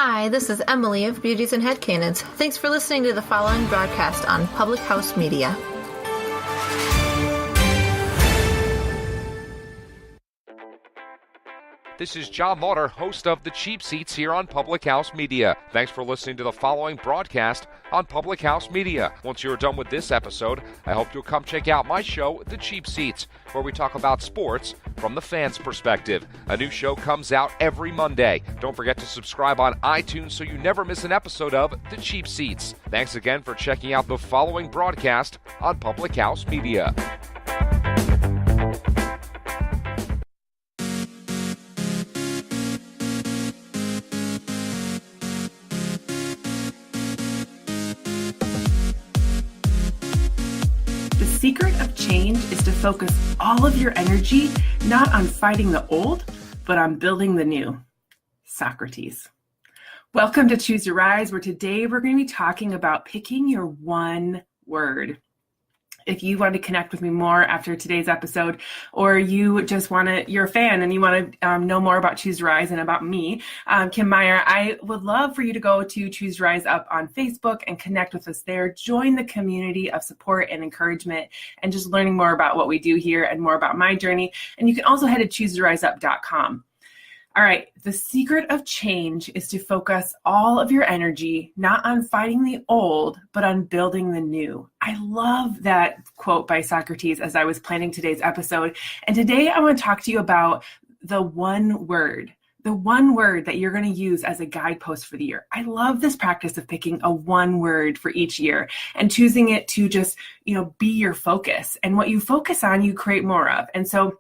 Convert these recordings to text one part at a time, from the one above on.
Hi, this is Emily of Beauties and Headcanons. Thanks for listening to the following broadcast on Public House Media. This is John Lauder, host of The Cheap Seats here on Public House Media. Thanks for listening to the following broadcast on Public House Media. Once you're done with this episode, I hope you'll come check out my show, The Cheap Seats, where we talk about sports from the fans' perspective. A new show comes out every Monday. Don't forget to subscribe on iTunes so you never miss an episode of The Cheap Seats. Thanks again for checking out the following broadcast on Public House Media. The secret of change is to focus all of your energy not on fighting the old, but on building the new. Socrates. Welcome to Choose to Rise, where today we're going to be talking about picking your one word. If you want to connect with me more after today's episode, or you just you're a fan and you want to know more about Choose to Rise and about me, Kim Meyer, I would love for you to go to Choose to Rise Up on Facebook and connect with us there. Join the community of support and encouragement and just learning more about what we do here and more about my journey. And you can also head to choosetoriseup.com. All right, the secret of change is to focus all of your energy not on fighting the old, but on building the new. I love that quote by Socrates as I was planning today's episode. And today I want to talk to you about the one word that you're going to use as a guidepost for the year. I love this practice of picking a one word for each year and choosing it to just, be your focus. And what you focus on, you create more of. And so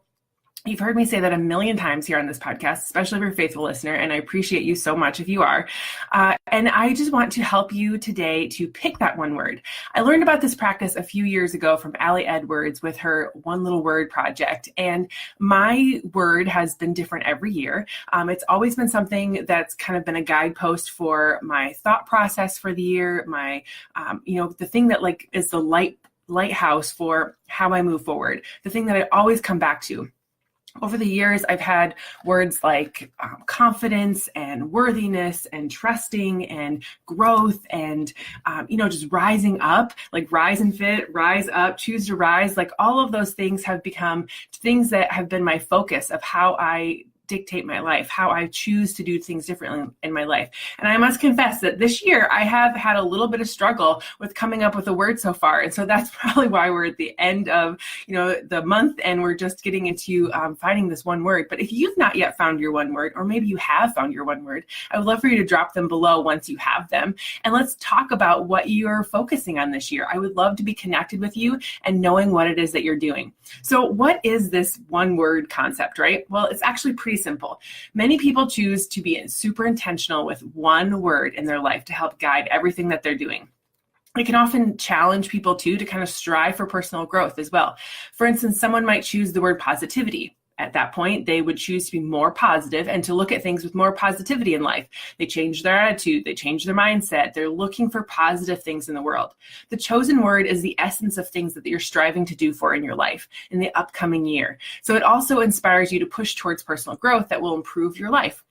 you've heard me say that a million times here on this podcast, especially if you're a faithful listener, and I appreciate you so much if you are. And I just want to help you today to pick that one word. I learned about this practice a few years ago from Allie Edwards with her One Little Word project. And my word has been different every year. It's always been something that's kind of been a guidepost for my thought process for the year, my, the thing that is the lighthouse for how I move forward, the thing that I always come back to. Over the years, I've had words like confidence and worthiness and trusting and growth and, just rising up, like rise and fit, rise up, choose to rise. Like all of those things have become things that have been my focus of how I dictate my life, how I choose to do things differently in my life. And I must confess that this year I have had a little bit of struggle with coming up with a word so far. And so that's probably why we're at the end of, the month and we're just getting into finding this one word. But if you've not yet found your one word, or maybe you have found your one word, I would love for you to drop them below once you have them. And let's talk about what you're focusing on this year. I would love to be connected with you and knowing what it is that you're doing. So what is this one word concept, right? Well, it's actually pretty simple. Many people choose to be super intentional with one word in their life to help guide everything that they're doing. It can often challenge people too to kind of strive for personal growth as well. For instance, someone might choose the word positivity. At that point, they would choose to be more positive and to look at things with more positivity in life. They change their attitude, they change their mindset. They're looking for positive things in the world. The chosen word is the essence of things that you're striving to do for in your life in the upcoming year. So it also inspires you to push towards personal growth that will improve your life.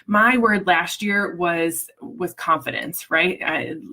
My word last year was confidence, right?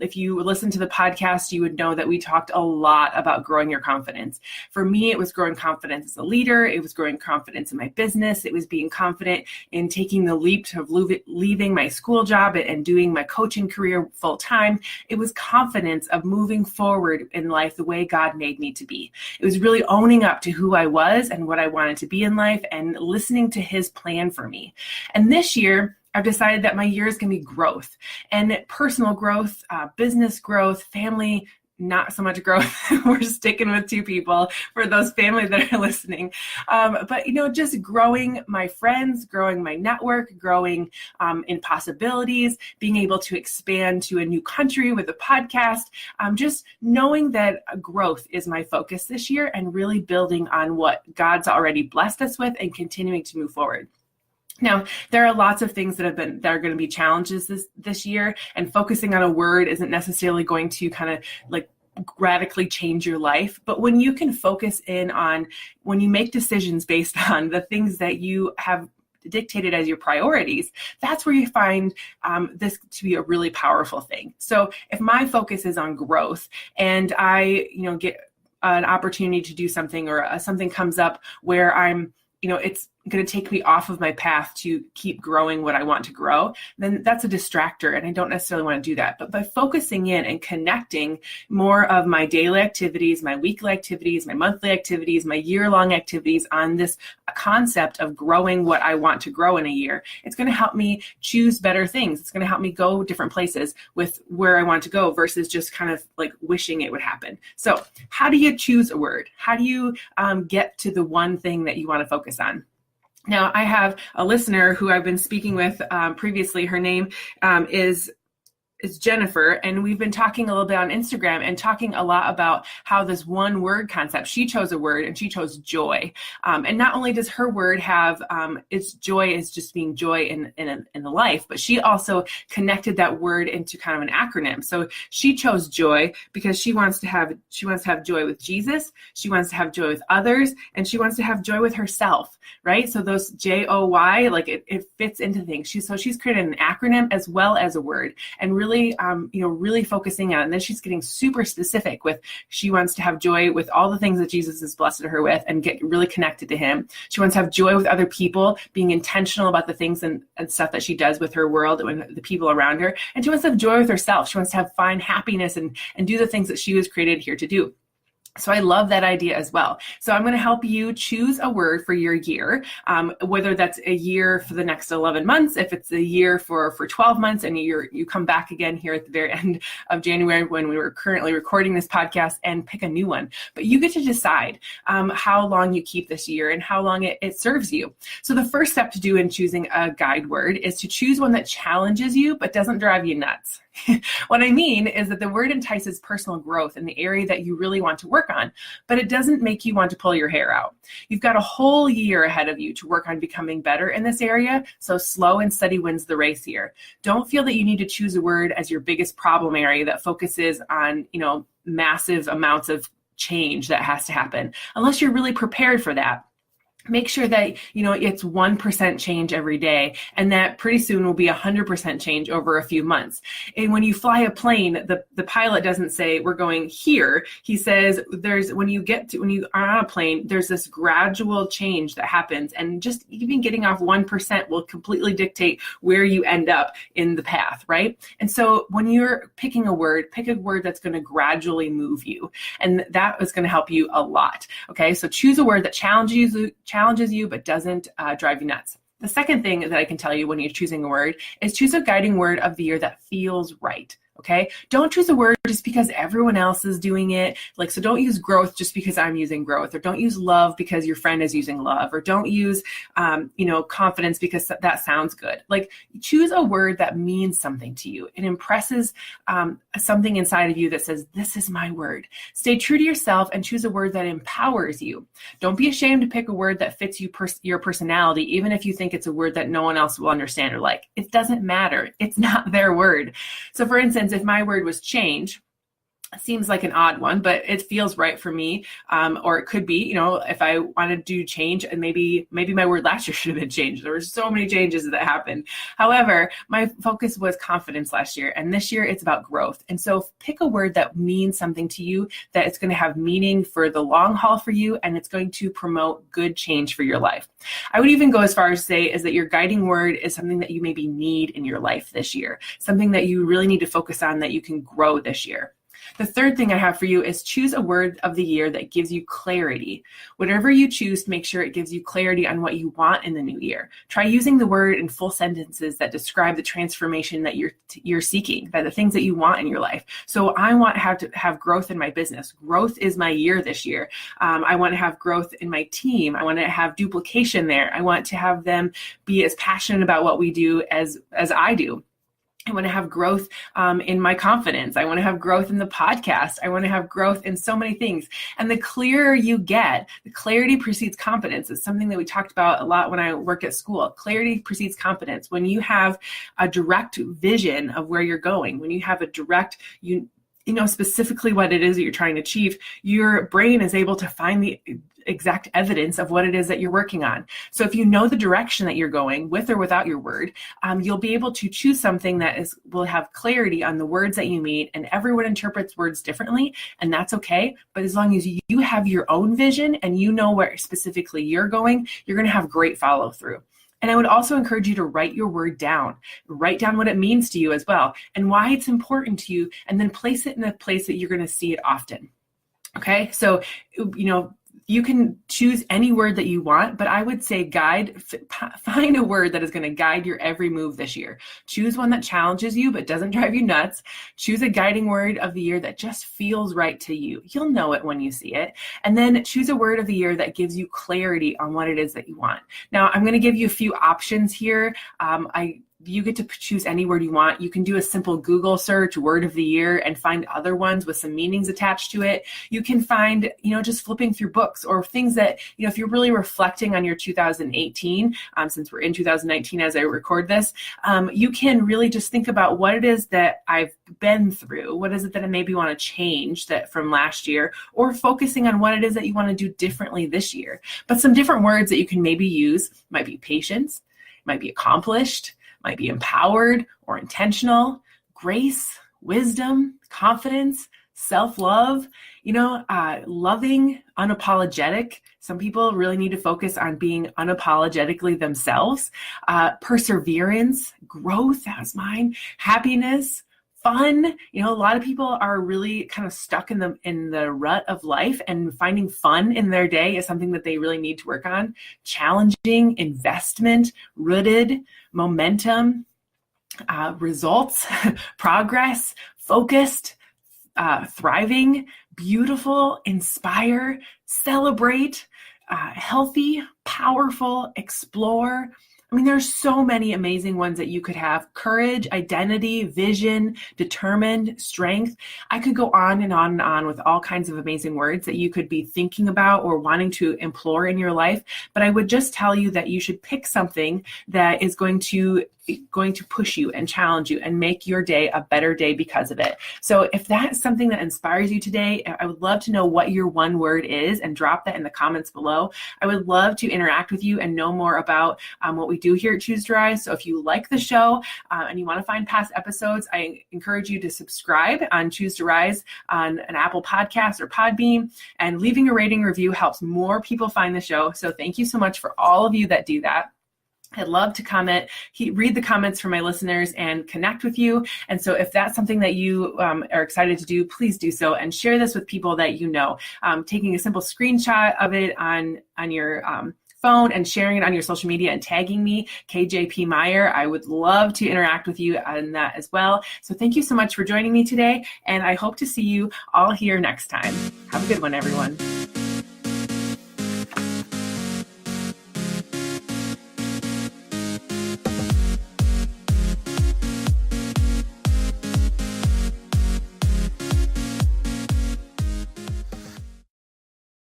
If you listen to the podcast, you would know that we talked a lot about growing your confidence. For me, it was growing confidence as a leader. It was growing confidence in my business. It was being confident in taking the leap of leaving my school job and doing my coaching career full time. It was confidence of moving forward in life the way God made me to be. It was really owning up to who I was and what I wanted to be in life and listening to His plan for me. And this year, I've decided that my year is going to be growth and personal growth, business growth, family, not so much growth. We're sticking with two people for those family that are listening. But just growing my friends, growing my network, growing in possibilities, being able to expand to a new country with a podcast, just knowing that growth is my focus this year and really building on what God's already blessed us with and continuing to move forward. Now, there are lots of things that are going to be challenges this year, and focusing on a word isn't necessarily going to kind of radically change your life. But when you can focus in on, when you make decisions based on the things that you have to dictate it as your priorities, that's where you find this to be a really powerful thing. So if my focus is on growth and I, get an opportunity to do something, or something comes up where I'm, it's going to take me off of my path to keep growing what I want to grow, then that's a distractor. And I don't necessarily want to do that. But by focusing in and connecting more of my daily activities, my weekly activities, my monthly activities, my year-long activities on this concept of growing what I want to grow in a year, it's going to help me choose better things. It's going to help me go different places with where I want to go versus just kind of like wishing it would happen. So how do you choose a word? How do you get to the one thing that you want to focus on? Now, I have a listener who I've been speaking with previously. Her name is Jennifer, and we've been talking a little bit on Instagram and talking a lot about how this one word concept, she chose a word and she chose joy. And not only does her word have its joy is just being joy in the life, but she also connected that word into kind of an acronym. So she chose joy because she wants to have joy with Jesus, she wants to have joy with others, and she wants to have joy with herself, right? So those JOY, like it fits into things. She's created an acronym as well as a word, and really focusing on it. And then she's getting super specific with, she wants to have joy with all the things that Jesus has blessed her with and get really connected to him. She wants to have joy with other people, being intentional about the things and stuff that she does with her world and the people around her. And she wants to have joy with herself. She wants to find happiness and do the things that she was created here to do. So I love that idea as well. So I'm going to help you choose a word for your year, whether that's a year for the next 11 months, if it's a year for 12 months, and you come back again here at the very end of January when we were currently recording this podcast, and pick a new one. But you get to decide how long you keep this year and how long it serves you. So the first step to do in choosing a guide word is to choose one that challenges you but doesn't drive you nuts. What I mean is that the word entices personal growth in the area that you really want to work on, but it doesn't make you want to pull your hair out. You've got a whole year ahead of you to work on becoming better in this area, so slow and steady wins the race here. Don't feel that you need to choose a word as your biggest problem area that focuses on, massive amounts of change that has to happen, unless you're really prepared for that. Make sure that, it's 1% change every day, and that pretty soon will be 100% change over a few months. And when you fly a plane, the pilot doesn't say, we're going here. He says, when you are on a plane, there's this gradual change that happens. And just even getting off 1% will completely dictate where you end up in the path, right? And so when you're picking a word, pick a word that's going to gradually move you. And that is going to help you a lot. Okay, so choose a word that challenges you but doesn't drive you nuts. The second thing that I can tell you when you're choosing a word is choose a guiding word of the year that feels right. Okay, don't choose a word just because everyone else is doing it. So don't use growth just because I'm using growth, or don't use love because your friend is using love, or don't use, confidence because that sounds good. Choose a word that means something to you. It impresses something inside of you that says, this is my word. Stay true to yourself and choose a word that empowers you. Don't be ashamed to pick a word that fits your personality, even if you think it's a word that no one else will understand or like. It doesn't matter. It's not their word. So for instance, if my word was change, seems like an odd one, but it feels right for me. Or it could be, if I want to do change, and maybe my word last year should have been change. There were so many changes that happened. However, my focus was confidence last year, and this year it's about growth. And so pick a word that means something to you, that it's going to have meaning for the long haul for you, and it's going to promote good change for your life. I would even go as far as to say is that your guiding word is something that you maybe need in your life this year, something that you really need to focus on, that you can grow this year. The third thing I have for you is choose a word of the year that gives you clarity. Whatever you choose, make sure it gives you clarity on what you want in the new year. Try using the word in full sentences that describe the transformation that you're seeking, that the things that you want in your life. So I want to have growth in my business. Growth is my year this year. I want to have growth in my team. I want to have duplication there. I want to have them be as passionate about what we do as I do. I want to have growth in my confidence. I want to have growth in the podcast. I want to have growth in so many things. And the clearer you get, the clarity precedes confidence. It's something that we talked about a lot when I worked at school. Clarity precedes confidence. When you have a direct vision of where you're going, when you have a direct, specifically what it is that you're trying to achieve, your brain is able to find exact evidence of what it is that you're working on. So if you know the direction that you're going with or without your word, you'll be able to choose something that will have clarity on the words that you meet. And everyone interprets words differently, and that's okay. But as long as you have your own vision and you know where specifically you're going, you're going to have great follow through. And I would also encourage you to write your word down. Write down what it means to you as well and why it's important to you, and then place it in a place that you're going to see it often. Okay, so, you can choose any word that you want, but I would say find a word that is going to guide your every move this year. Choose one that challenges you but doesn't drive you nuts. Choose a guiding word of the year that just feels right to you. You'll know it when you see it. And then choose a word of the year that gives you clarity on what it is that you want. Now, I'm going to give you a few options here. You get to choose any word you want. You can do a simple Google search, word of the year, and find other ones with some meanings attached to it. You can find, just flipping through books or things that, if you're really reflecting on your 2018, since we're in 2019 as I record this, you can really just think about what it is that I've been through. What is it that I maybe want to change that from last year, or focusing on what it is that you want to do differently this year. But some different words that you can maybe use might be patience, might be accomplished, might be empowered or intentional, grace, wisdom, confidence, self-love, loving, unapologetic. Some people really need to focus on being unapologetically themselves. Perseverance, growth, that was mine, happiness, fun. A lot of people are really kind of stuck in the rut of life, and finding fun in their day is something that they really need to work on. Challenging, investment, rooted, momentum, results, progress, focused, thriving, beautiful, inspire, celebrate, healthy, powerful, explore. There's so many amazing ones that you could have. Courage, identity, vision, determined, strength. I could go on and on and on with all kinds of amazing words that you could be thinking about or wanting to implore in your life. But I would just tell you that you should pick something that is going to push you and challenge you and make your day a better day because of it. So if that's something that inspires you today, I would love to know what your one word is, and drop that in the comments below. I would love to interact with you and know more about what we do here at Choose to Rise. So if you like the show and you want to find past episodes, I encourage you to subscribe on Choose to Rise on an Apple Podcast or Podbean, and leaving a rating review helps more people find the show. So thank you so much for all of you that do that. I'd love to comment, read the comments from my listeners, and connect with you. And so if that's something that you are excited to do, please do so, and share this with people that you know. Taking a simple screenshot of it on your phone and sharing it on your social media and tagging me, KJP Meyer. I would love to interact with you on that as well. So thank you so much for joining me today, and I hope to see you all here next time. Have a good one, everyone.